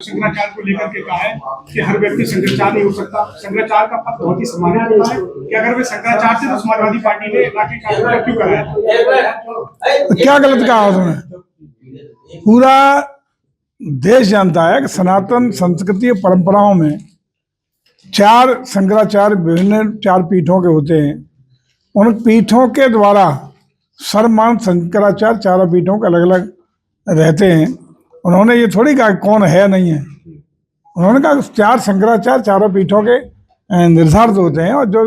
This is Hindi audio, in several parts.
शंकराचार्य को लेकर के कहा है कि हर व्यक्ति शंकराचार्य नहीं हो सकता। शंकराचार्य का पद बहुत ही सम्मानित होता है कि अगर वे शंकराचार्य थे तो समाजवादी पार्टी ने राखी का क्यों कराया? क्या गलत कहा उसने? पूरा देश जानता है कि सनातन संस्कृति और परंपराओं में 4 शंकराचार्य विभिन्न 4 पीठों के होते हैं। उन पीठों के द्वारा सर्वमान्य शंकराचार्य 4 पीठों के अलग अलग रहते हैं। उन्होंने ये थोड़ी कहा कौन है नहीं है, उन्होंने कहा 4 शंकराचार्य 4 पीठों के निर्धारित होते हैं और जो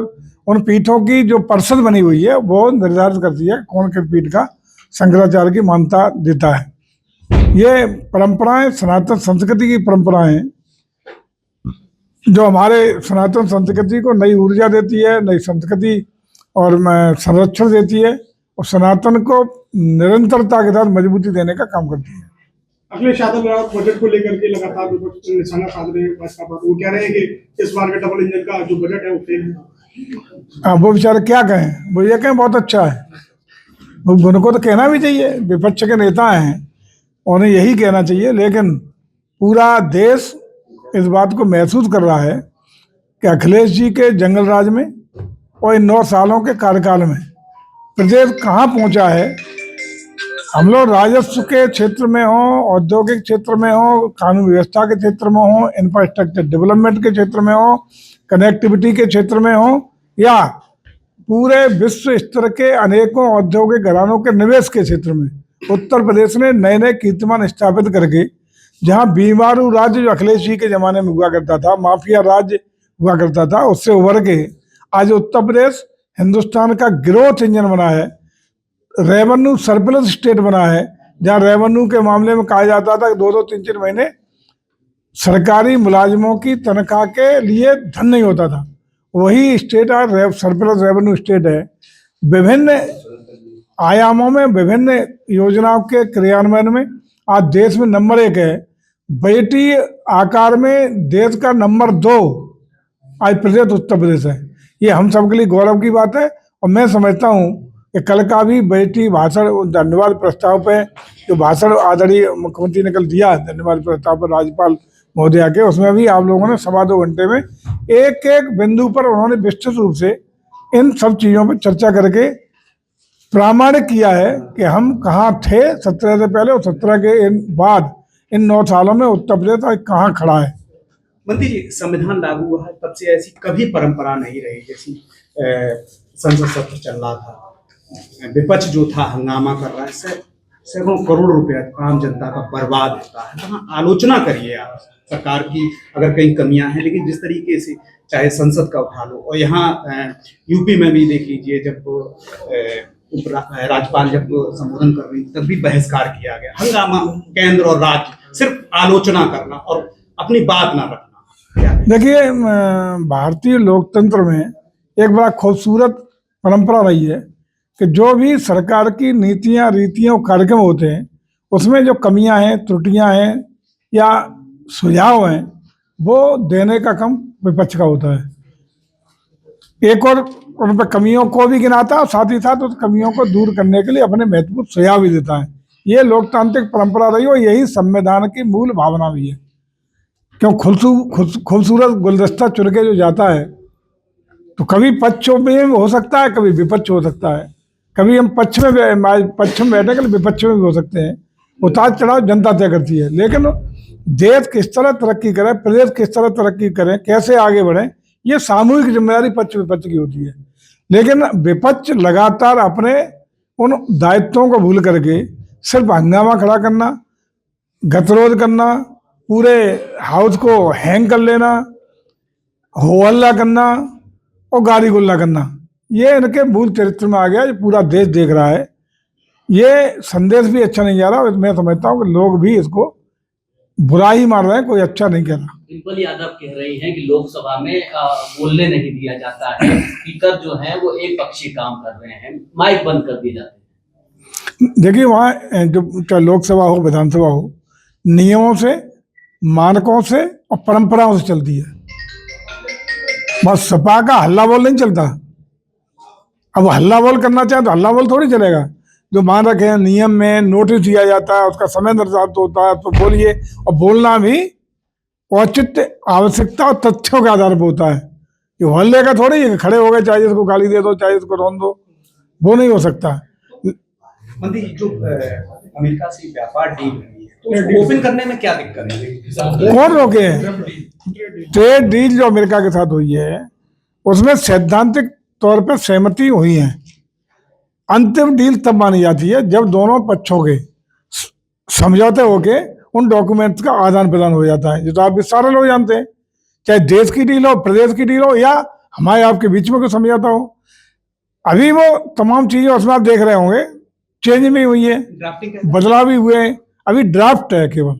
उन पीठों की जो परिषद बनी हुई है वो निर्धारित करती है कौन किस पीठ का शंकराचार्य की मान्यता देता है। ये परंपराएं सनातन संस्कृति की परंपराएं जो हमारे सनातन संस्कृति को नई ऊर्जा देती है, नई संस्कृति और संरक्षण देती है और सनातन को निरंतरता के साथ मजबूती देने का काम करती है। अखिलेश यादव बजट को लेकर के लगातार निशाना साध रहे हैं भाजपा पर। वो कह रहे हैं कि इस बार का डबल इंजन का जो बजट है वो फेल है। वो बेचारे क्या कहें, वो ये कहें बहुत अच्छा है, उनको तो कहना भी चाहिए, विपक्ष के नेता हैं उन्हें यही कहना चाहिए। लेकिन पूरा देश इस बात को महसूस कर रहा है कि अखिलेश जी के जंगल राज में और इन 9 सालों के कार्यकाल में प्रदेश कहाँ पहुँचा है। हम लोग राजस्व के क्षेत्र में हो, औद्योगिक क्षेत्र में हो, कानून व्यवस्था के क्षेत्र में हो, इंफ्रास्ट्रक्चर डेवलपमेंट के क्षेत्र में हो, कनेक्टिविटी के क्षेत्र में हो या पूरे विश्व स्तर के अनेकों औद्योगिक घरानों के निवेश के क्षेत्र में, उत्तर प्रदेश ने नए नए कीर्तिमान स्थापित करके जहां बीमारू राज्य जो अखिलेश जी के जमाने में हुआ करता था, माफिया राज्य हुआ करता था, उससे उभर के आज उत्तर प्रदेश हिंदुस्तान का ग्रोथ इंजन बना है, रेवेन्यू सरप्लस स्टेट बना है। जहां रेवेन्यू के मामले में कहा जाता था कि 2-2, 3-3 महीने सरकारी मुलाजिमों की तनख्वाह के लिए धन नहीं होता था, वही स्टेट आज सरप्लस रेवेन्यू स्टेट है। विभिन्न आयामों में, विभिन्न योजनाओं के क्रियान्वयन में आज देश में नंबर 1 है। बेटी आकार में देश का नंबर 2 आज प्रदेश उत्तर प्रदेश है। ये हम सबके लिए गौरव की बात है और मैं समझता हूँ कि कल का भी बेटी भाषण धन्यवाद प्रस्ताव पे जो भाषण आदरणीय मुख्यमंत्री ने कल दिया धन्यवाद प्रस्ताव पर राज्यपाल महोदया के, उसमें भी आप लोगों ने 2.25 घंटे में एक बिंदु पर उन्होंने विस्तृत रूप से इन सब चीज़ों पर चर्चा करके प्रामाणिक किया है कि हम कहाँ थे 17 से पहले और 17 के बाद इन 9 सालों में उत्तर प्रदेश आज कहाँ खड़ा है। मंत्री जी, संविधान लागू हुआ है तब से ऐसी कभी परंपरा नहीं रही जैसी संसद सत्र चल रहा था, विपक्ष जो था हंगामा कर रहा है, सैकड़ों करोड़ रुपया आम जनता का बर्बाद होता है। वहाँ आलोचना करिए आप सरकार की अगर कहीं कमियां हैं, लेकिन जिस तरीके से चाहे संसद का उठा लो और यहाँ यूपी में भी देख लीजिए जब राज्यपाल जब संबोधन कर रही तब भी बहिष्कार किया गया। हंगामा, केंद्र और राज्य सिर्फ आलोचना करना और अपनी बात ना रखना। देखिए, भारतीय लोकतंत्र में एक बड़ा खूबसूरत परंपरा रही है कि जो भी सरकार की नीतियां, रीतियां, कार्यक्रम होते हैं उसमें जो कमियां हैं, त्रुटियां हैं या सुझाव हैं वो देने का काम विपक्ष का होता है। एक और उन पर कमियों को भी गिनाता है और साथ ही साथ उस कमियों को दूर करने के लिए अपने महत्वपूर्ण सुझाव भी देता है। ये लोकतांत्रिक परंपरा रही और यही संविधान की मूल भावना भी है। क्यों खूबसूरत गुलदस्ता चुन के जो जाता है तो कभी पक्ष में हो सकता है, कभी विपक्ष हो सकता है, कभी हम पक्ष में बैठने के लिए विपक्ष में भी हो सकते हैं। उतार चढ़ाव जनता तय करती है, लेकिन देश किस तरह तरक्की करे, प्रदेश किस तरह तरक्की करें, कैसे आगे बढ़े, ये सामूहिक जिम्मेदारी पक्ष विपक्ष की होती है। लेकिन विपक्ष लगातार अपने उन दायित्वों को भूल करके सिर्फ हंगामा खड़ा करना, गतिरोध करना, पूरे हाउस को हैंग कर लेना, हो हल्ला करना और गाली गुल्ला करना, ये इनके मूल चरित्र में आ गया। ये पूरा देश देख रहा है। ये संदेश भी अच्छा नहीं जा रहा। मैं समझता हूँ कि लोग भी इसको बुरा ही मार रहे हैं, कोई अच्छा नहीं कह रहा। डिंपल यादव कह रही हैं कि लोकसभा में बोलने नहीं दिया जाता है, स्पीकर जो है वो एक पक्षीय काम कर रहे हैं, माइक बंद कर दिए जाते हैं। देखिए, वहाँ जो चाहे लोकसभा हो, विधानसभा हो, नियमों से, मानकों से और परंपराओं से चलती है। बस सपा का हल्ला बोल नहीं चलता। अब हल्ला बोल करना चाहे तो हल्ला बोल थोड़ी चलेगा। जो मान रखे हैं नियम में, नोटिस दिया जाता है, उसका समय निर्धारित होता है, तो बोलिए। और बोलना भी औचित्य, आवश्यकता और तथ्यों के आधार पर होता है। ये हल्ले का थोड़ी है कि खड़े हो गए चाहे इसको गाली दे दो चाहे इसको रोन दो, वो नहीं हो सकता। मंत्री जो अमेरिका से व्यापार डील हुई है तो उसको ओपन करने में क्या दिक्कत है? कौन रोके हैं? ट्रेड डील जो अमेरिका के साथ हुई है उसमें सैद्धांतिक तौर पर सहमति हुई है। अंतिम डील तब मानी जाती है जब दोनों पक्षों के समझौते होके उन डॉक्यूमेंट्स का आदान प्रदान हो जाता है, जो तो आप भी सारे लोग जानते हैं, चाहे देश की डील हो, प्रदेश की डील हो, या हमारे आपके बीच में कोई समझौता हो। अभी वो तमाम चीजें उसमें आप देख रहे होंगे चेंज भी हुई है, बदलाव भी हुए हैं। अभी ड्राफ्ट है, केवल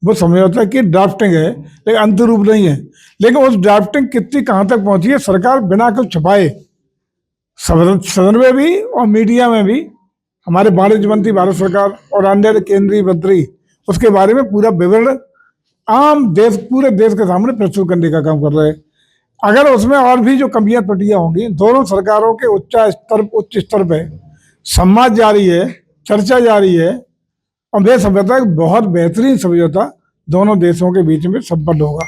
वो समझौता की ड्राफ्टिंग है, लेकिन अंतिम रूप नहीं है। लेकिन उस ड्राफ्टिंग कितनी कहाँ तक पहुंची है, सरकार बिना कुछ छुपाए सदन में भी और मीडिया में भी हमारे वाणिज्य मंत्री भारत सरकार और अन्य केंद्रीय मंत्री उसके बारे में पूरा विवरण आम देश, पूरे देश के सामने प्रस्तुत करने का काम कर रहे हैं। अगर उसमें और भी जो कमियां त्रुटियां होंगी, दोनों सरकारों के उच्च स्तर पे संवाद जारी है, चर्चा जारी है, और मैं समझता हूं बहुत बेहतरीन समझौता दोनों देशों के बीच में संपन्न होगा।